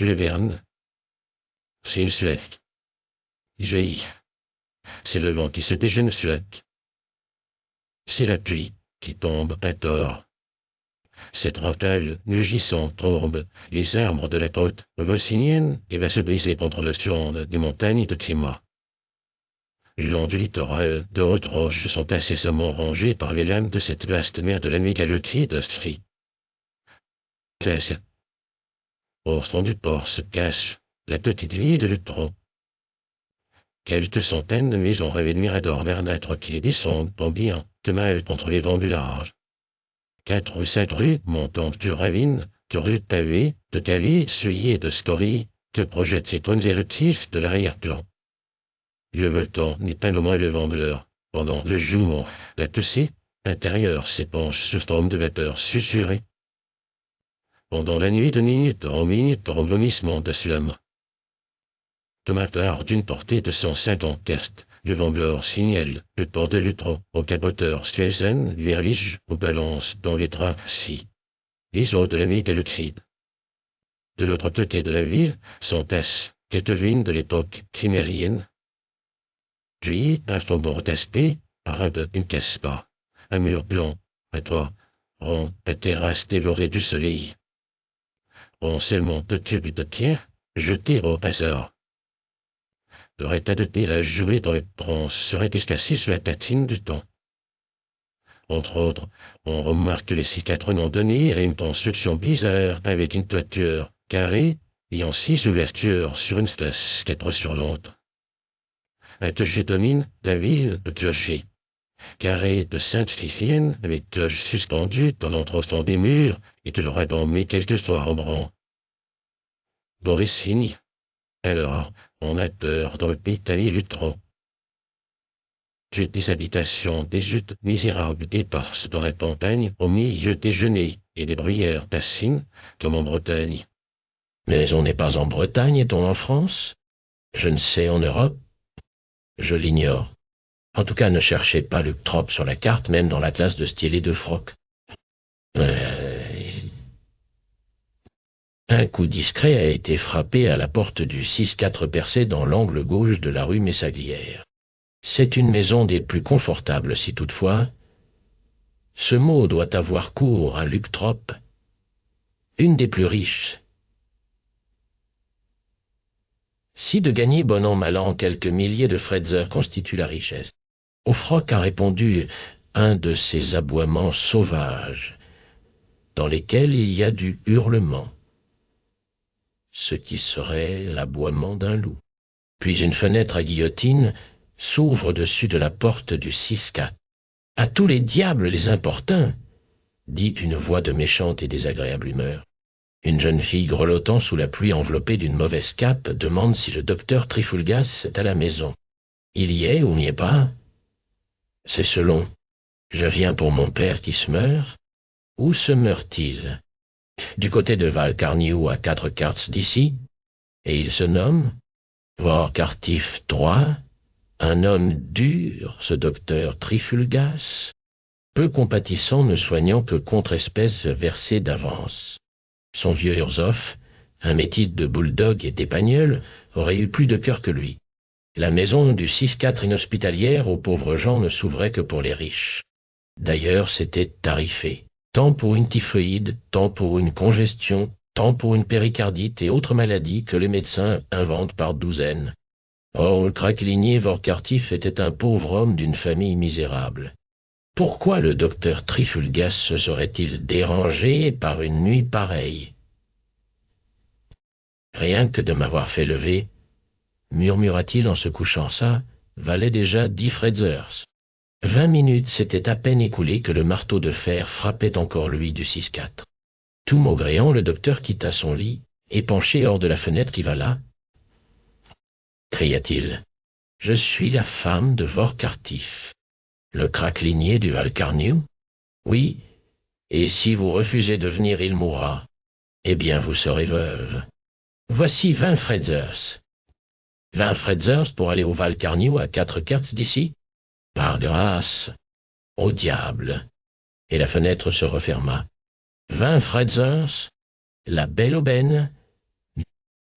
Jules Verne. C'est une Suède. J'ai. C'est le vent qui se déchaîne Suède. C'est la pluie qui tombe à tort. Cette rafale mugissante tombe les arbres de la côte vosinienne et va se briser contre le surne des montagnes de climat. Le long du littoral, de hautes roches sont incessamment rongées par les lames de cette vaste mer de la nuit galerie d'Astrie. Au fond du port se cache la petite ville de Lutron. Quelques centaines de maisons rêvent de miradors verdâtres qui descendent en bien de mal contre les vents du large. 4 ou 5 rues montant du ravine, de rues pavées, de calais essuyés de scories, que projettent ces cônes éruptifs de l'arrière-plan. Le volcan n'est pas le moins le vent de l'heure. Pendant le jour, la toussée intérieure s'épanche sur forme de vapeur susurrée. Pendant la nuit de minute en minute en vomissement de slum. Tomatard d'une portée de 150 tests, le vent blanc signale le port de Lutron au capoteur Suezen, Verlige, aux balances dans les tracis. Les eaux de la nuit et le cri. De l'autre côté de la ville s'entassent quelques vignes de l'époque chimérienne. Puis, un faubourg d'aspect, arabe une casse-pas, un mur blanc, à toit, rond, à terrasse dévorée du soleil. On seulement de tubes de pierre, jetés au hasard. Leur état de paix à jouer dans les bronzes serait escassé sur la patine du temps. Entre autres, on remarque les cicatres non données et une construction bizarre avec une toiture carrée ayant 6 ouvertures sur une face 4 sur l'autre. Un clocher domine la ville de clocher. Carré de Sainte-Fifienne avec cloche suspendue dans l'entresol des murs et de leur met quelquefois en branc. Boris signe. Alors, on a peur dans le pétalier Lutron. J'ai des habitations, des huttes misérables éparses dans la campagne au milieu des genêts et des bruyères bassines comme en Bretagne. Mais on n'est pas en Bretagne, est-on en France? Je ne sais, en Europe? Je l'ignore. En tout cas, ne cherchez pas Leuctrope sur la carte, même dans l'atlas de Stylet de Froc. Un coup discret a été frappé à la porte du 6-4 percé dans l'angle gauche de la rue Messaglière. C'est une maison des plus confortables, si toutefois. Ce mot doit avoir cours à Leuctrope, une des plus riches. Si de gagner bon an mal an quelques milliers de Fretzer constitue la richesse, au Froc a répondu un de ces aboiements sauvages, dans lesquels il y a du hurlement, ce qui serait l'aboiement d'un loup. Puis une fenêtre à guillotine s'ouvre au-dessus de la porte du 6-4. « À tous les diables les importuns !» dit une voix de méchante et désagréable humeur. Une jeune fille grelottant sous la pluie enveloppée d'une mauvaise cape demande si le docteur Trifulgas est à la maison. Il y est ou n'y est pas? C'est selon. Je viens pour mon père qui se meurt. Où se meurt-il? Du côté de Valcarniou à 4 quarts d'ici. Et il se nomme Vorcartif III, un homme dur, ce docteur Trifulgas, peu compatissant, ne soignant que contre-espèces versées d'avance. Son vieux Urzoff, un métis de bulldog et d'épagnol, aurait eu plus de cœur que lui. La maison du 6-4 inhospitalière aux pauvres gens ne s'ouvrait que pour les riches. D'ailleurs, c'était tarifé, tant pour une typhoïde, tant pour une congestion, tant pour une péricardite et autres maladies que les médecins inventent par douzaines. Or, le craquelinier Vorcartif était un pauvre homme d'une famille misérable. Pourquoi le docteur Trifulgas se serait-il dérangé par une nuit pareille? Rien que de m'avoir fait lever, murmura-t-il en se couchant, ça valait déjà 10 Fretzers. 20 minutes s'étaient à peine écoulées que le marteau de fer frappait encore lui du 6-4. Tout maugréant, le docteur quitta son lit, épanché hors de la fenêtre qui va là. Cria-t-il, « Je suis la femme de Vorcartif. Le craquelinier du Valcarniou? Oui, et si vous refusez de venir, il mourra. Eh bien, vous serez veuve. Voici 20 Fretzers. 20 Fretzers pour aller au Valcarniou à 4 quarts d'ici? Par grâce. Au diable. » Et la fenêtre se referma. 20 Fretzers, la belle aubaine,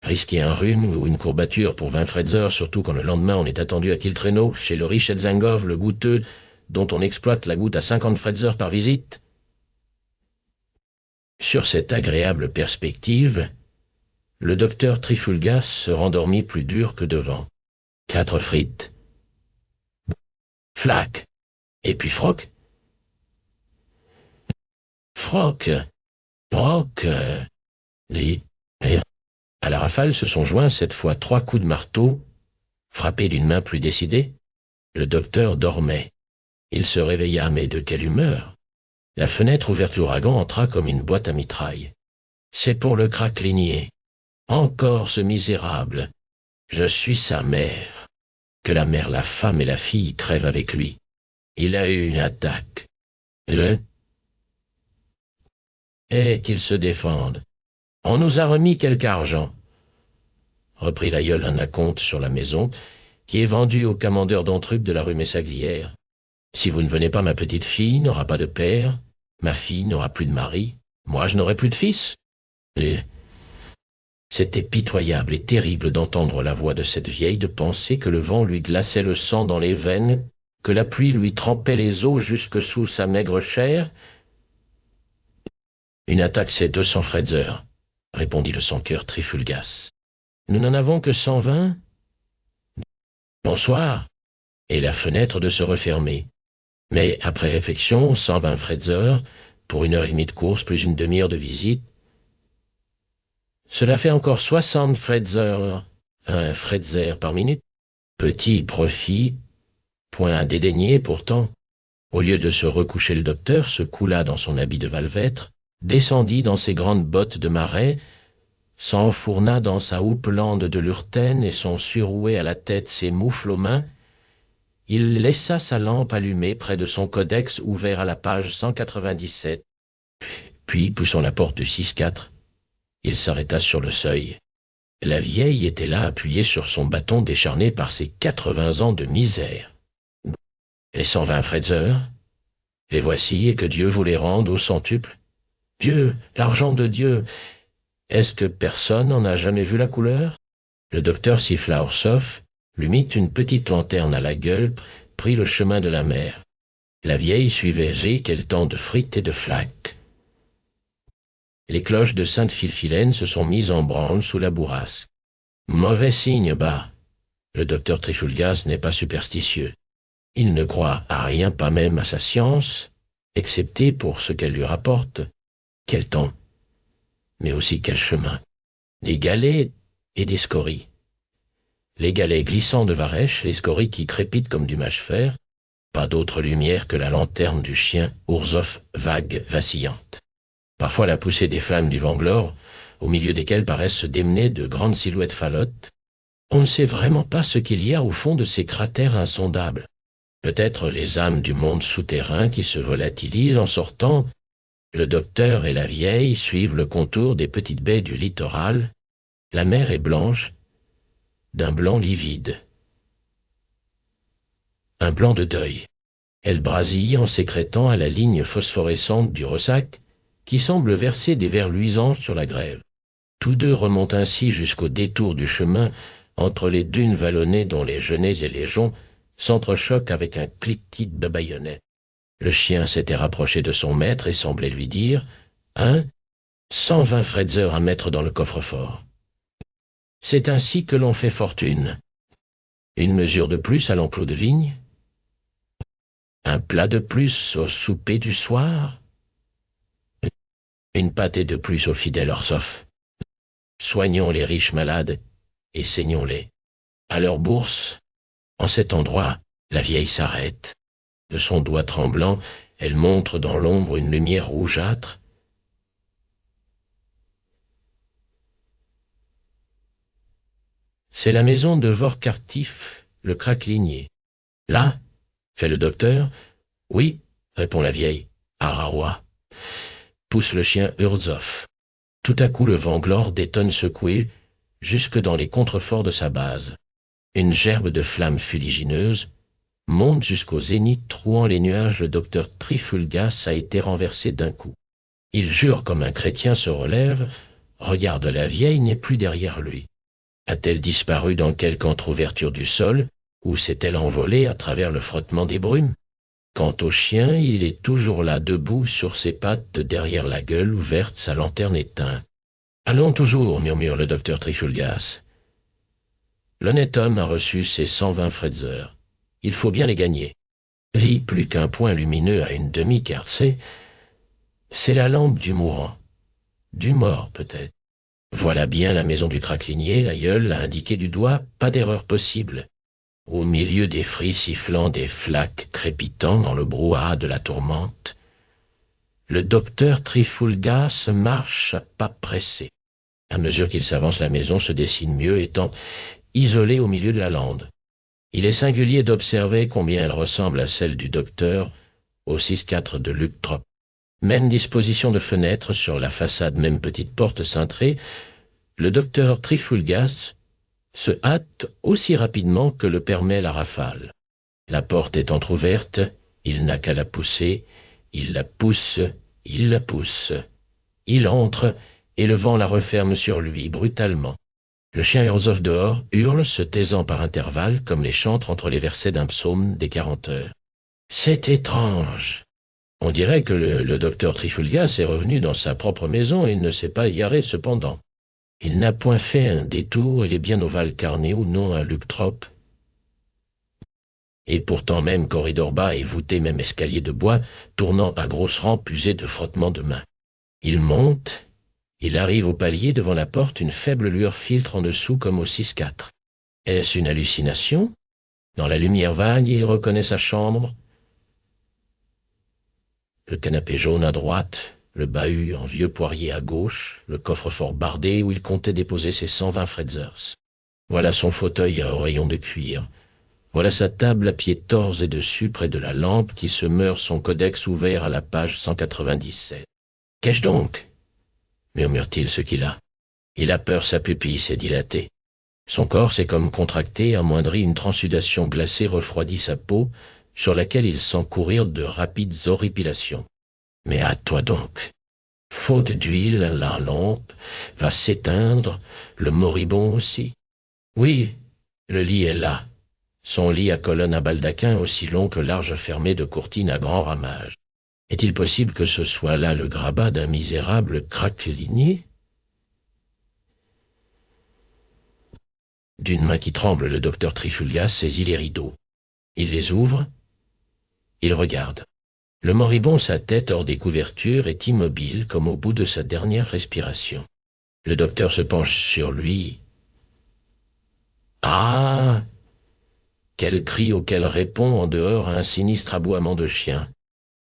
Risquer un rhume ou une courbature pour 20 Fretzer, surtout quand le lendemain on est attendu à Kiltreno, chez le riche Etzengov, le goûteux, dont on exploite la goutte à 50 Fretzer par visite. Sur cette agréable perspective, le docteur Trifulgas se rendormit plus dur que devant. 4 frites. Flac. Et puis Froc. Froc. Froc. Les... À la rafale se sont joints cette fois 3 coups de marteau, frappés d'une main plus décidée. Le docteur dormait. Il se réveilla, mais de quelle humeur! La fenêtre ouverte l'ouragan entra comme une boîte à mitraille. C'est pour le craquelinier. Encore ce misérable. Je suis sa mère. Que la mère, la femme et la fille crèvent avec lui. Il a eu une attaque. Et qu'il se défende. On nous a remis quelque argent, reprit l'aïeul un acompte sur la maison, qui est vendue au commandeur d'Entruc de la rue Messaglière. Si vous ne venez pas, ma petite fille n'aura pas de père, ma fille n'aura plus de mari, moi je n'aurai plus de fils. Et c'était pitoyable et terrible d'entendre la voix de cette vieille, de penser que le vent lui glaçait le sang dans les veines, que la pluie lui trempait les os jusque sous sa maigre chair. Une attaque, c'est 200 Fretzer, répondit le sans-cœur Trifulgas. Nous n'en avons que 120. Bonsoir. Et la fenêtre de se refermer. Mais après réflexion, 120 Fretzer, pour 1h30 de course plus une demi-heure de visite. Cela fait encore 60 Fretzer, un Fretzer par minute. Petit profit, point à dédaigner pourtant. Au lieu de se recoucher, le docteur se coula dans son habit de valvêtre, descendit dans ses grandes bottes de marais, s'enfourna dans sa houppelande de lurtène et son surouet à la tête, ses moufles aux mains. Il laissa sa lampe allumée près de son codex ouvert à la page 197. Puis, poussant la porte du 6-4, il s'arrêta sur le seuil. La vieille était là appuyée sur son bâton décharné par ses 80 ans de misère. Les 120 Fretzer, les voici, et que Dieu vous les rende au centuple. Dieu, l'argent de Dieu! Est-ce que personne n'en a jamais vu la couleur? Le docteur siffla Orsoff, lui mit une petite lanterne à la gueule, prit le chemin de la mer. La vieille suivait G, quel temps de frites et de flaques. Les cloches de Sainte-Philphilène se sont mises en branle sous la bourrasque. Mauvais signe, bas. Le docteur Trifulgas n'est pas superstitieux. Il ne croit à rien, pas même à sa science, excepté pour ce qu'elle lui rapporte. Quel temps, mais aussi quel chemin. Des galets et des scories. Les galets glissants de Varèche, les scories qui crépitent comme du mâche-fer, pas d'autre lumière que la lanterne du chien Ourzoff vague, vacillante. Parfois la poussée des flammes du Vanglore, au milieu desquelles paraissent se démener de grandes silhouettes falottes. On ne sait vraiment pas ce qu'il y a au fond de ces cratères insondables. Peut-être les âmes du monde souterrain qui se volatilisent en sortant. Le docteur et la vieille suivent le contour des petites baies du littoral. La mer est blanche, d'un blanc livide. Un blanc de deuil. Elle brasille en sécrétant à la ligne phosphorescente du ressac, qui semble verser des vers luisants sur la grève. Tous deux remontent ainsi jusqu'au détour du chemin entre les dunes vallonnées dont les genêts et les joncs s'entrechoquent avec un cliquetis de baïonnettes. Le chien s'était rapproché de son maître et semblait lui dire « 120 Fretzer à mettre dans le coffre-fort. C'est ainsi que l'on fait fortune. Une mesure de plus à l'enclos de vigne, un plat de plus au souper du soir, une pâtée de plus au fidèle Orsoff. Soignons les riches malades et saignons-les. À leur bourse, en cet endroit, la vieille s'arrête. De son doigt tremblant, elle montre dans l'ombre une lumière rougeâtre. C'est la maison de Vorkartif, le craquelinier. Là, fait le docteur. Oui, répond la vieille. Arawa. Pousse le chien Urzoff. Tout à coup, le Vanglore détonne secoué jusque dans les contreforts de sa base. Une gerbe de flammes fuligineuses monte jusqu'au zénith, trouant les nuages. Le docteur Trifulgas a été renversé d'un coup. Il jure comme un chrétien, se relève, regarde la vieille, n'est plus derrière lui. A-t-elle disparu dans quelque entr'ouverture du sol, ou s'est-elle envolée à travers le frottement des brumes? Quant au chien, il est toujours là, debout sur ses pattes, derrière la gueule ouverte, sa lanterne éteinte. « Allons toujours, » murmure le docteur Trifulgas. L'honnête homme a reçu ses 120 Fretzer. Il faut bien les gagner. Vit plus qu'un point lumineux à une demi-quercée, c'est la lampe du mourant. Du mort, peut-être. Voilà bien la maison du craquelinier, l'aïeul l'a indiqué du doigt, pas d'erreur possible. Au milieu des fris sifflants des flaques crépitant dans le brouhaha de la tourmente, le docteur Trifulgas marche à pas pressés. À mesure qu'il s'avance, la maison se dessine mieux, étant isolée au milieu de la lande. Il est singulier d'observer combien elle ressemble à celle du docteur au 6-4 de Leuctrop. Même disposition de fenêtre sur la façade, même petite porte cintrée, le docteur Trifulgas se hâte aussi rapidement que le permet la rafale. La porte est entr'ouverte, il n'a qu'à la pousser, il la pousse, il la pousse. Il entre, et le vent la referme sur lui, brutalement. Le chien Herzog dehors hurle, se taisant par intervalles, comme les chantres entre les versets d'un psaume des 40 heures. C'est étrange. On dirait que le docteur Trifulgas est revenu dans sa propre maison et ne s'est pas égaré cependant. Il n'a point fait un détour, il est bien au Val-Carné ou non à Leuctrop. Et pourtant même corridor bas et voûté, même escalier de bois, tournant à grosses rampes usées de frottements de mains. Il monte, il arrive au palier devant la porte, une faible lueur filtre en dessous comme au 6-4. Est-ce une hallucination? Dans la lumière vague, il reconnaît sa chambre. Le canapé jaune à droite, le bahut en vieux poirier à gauche, le coffre-fort bardé où il comptait déposer ses 120 Fretzers. Voilà son fauteuil à oreillons de cuir. Voilà sa table à pieds torts et dessus, près de la lampe, qui se meurt son codex ouvert à la page 197. « Qu'ai-je donc » murmure-t-il ce qu'il a. Il a peur, sa pupille s'est dilatée. Son corps s'est comme contracté, amoindri, une transsudation glacée refroidit sa peau, sur laquelle il sent courir de rapides horripilations. Mais hâte-toi donc. Faute d'huile, la lampe va s'éteindre, le moribond aussi. Oui, le lit est là. Son lit à colonne à baldaquin aussi long que large fermé de courtines à grand ramage. Est-il possible que ce soit là le grabat d'un misérable craquelinier? D'une main qui tremble, le docteur Trifulgas saisit les rideaux. Il les ouvre, il regarde. Le moribond, sa tête hors des couvertures, est immobile comme au bout de sa dernière respiration. Le docteur se penche sur lui. Ah! Quel cri auquel répond en dehors un sinistre aboiement de chien.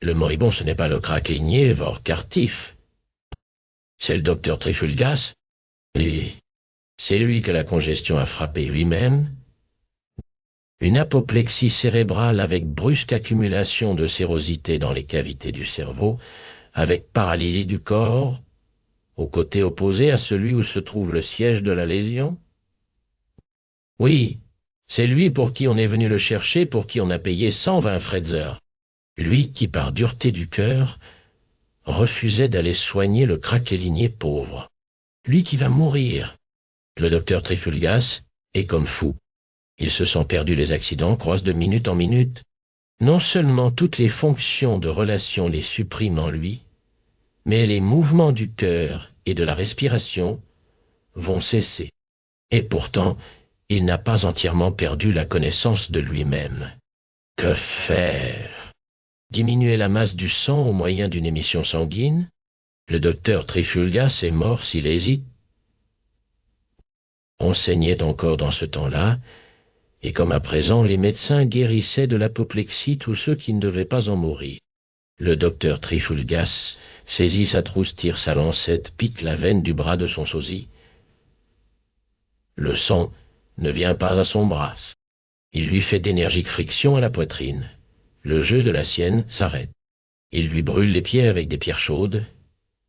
Le moribond, ce n'est pas le craquelinier, vor cartif. C'est le docteur Trifulgas, et c'est lui que la congestion a frappé lui-même. Une apoplexie cérébrale avec brusque accumulation de sérosité dans les cavités du cerveau, avec paralysie du corps, au côté opposé à celui où se trouve le siège de la lésion. Oui, c'est lui pour qui on est venu le chercher, pour qui on a payé 120 Fretzer. Lui qui, par dureté du cœur, refusait d'aller soigner le craquelinier pauvre. Lui qui va mourir. Le docteur Trifulgas est comme fou. Il se sent perdu, les accidents croissent de minute en minute. Non seulement toutes les fonctions de relation les suppriment en lui, mais les mouvements du cœur et de la respiration vont cesser. Et pourtant, il n'a pas entièrement perdu la connaissance de lui-même. Que faire? Diminuer la masse du sang au moyen d'une émission sanguine? Le docteur Trifulgas est mort s'il hésite. On saignait encore dans ce temps-là, et comme à présent, les médecins guérissaient de l'apoplexie tous ceux qui ne devaient pas en mourir. Le docteur Trifulgas saisit sa trousse, tire sa lancette, pique la veine du bras de son sosie. Le sang ne vient pas à son bras. Il lui fait d'énergiques frictions à la poitrine. Le jeu de la sienne s'arrête. Il lui brûle les pieds avec des pierres chaudes.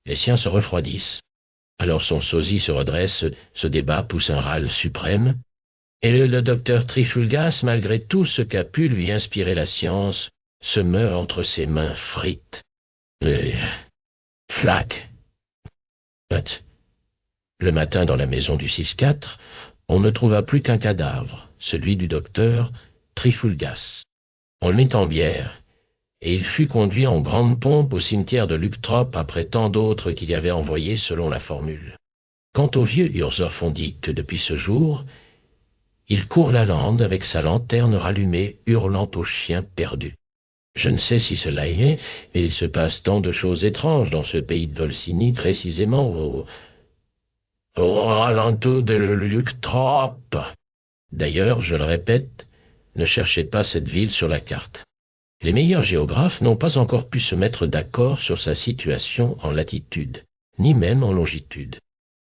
Les siens se refroidissent. Alors son sosie se redresse, se débat, pousse un râle suprême. Et le docteur Trifulgas, malgré tout ce qu'a pu lui inspirer la science, se meurt entre ses mains frites. Flac. Le matin, dans la maison du 6-4, On ne trouva plus qu'un cadavre, celui du docteur Trifulgas. On le mit en bière, et il fut conduit en grande pompe au cimetière de Leuctrope après tant d'autres qu'il y avait envoyés selon la formule. Quant au vieux Urzoff, on dit que depuis ce jour, il court la lande avec sa lanterne rallumée, hurlant aux chiens perdus. Je ne sais si cela y est, mais il se passe tant de choses étranges dans ce pays de Volsini, précisément au alentour de Leuctrope. D'ailleurs, je le répète, ne cherchez pas cette ville sur la carte. Les meilleurs géographes n'ont pas encore pu se mettre d'accord sur sa situation en latitude, ni même en longitude.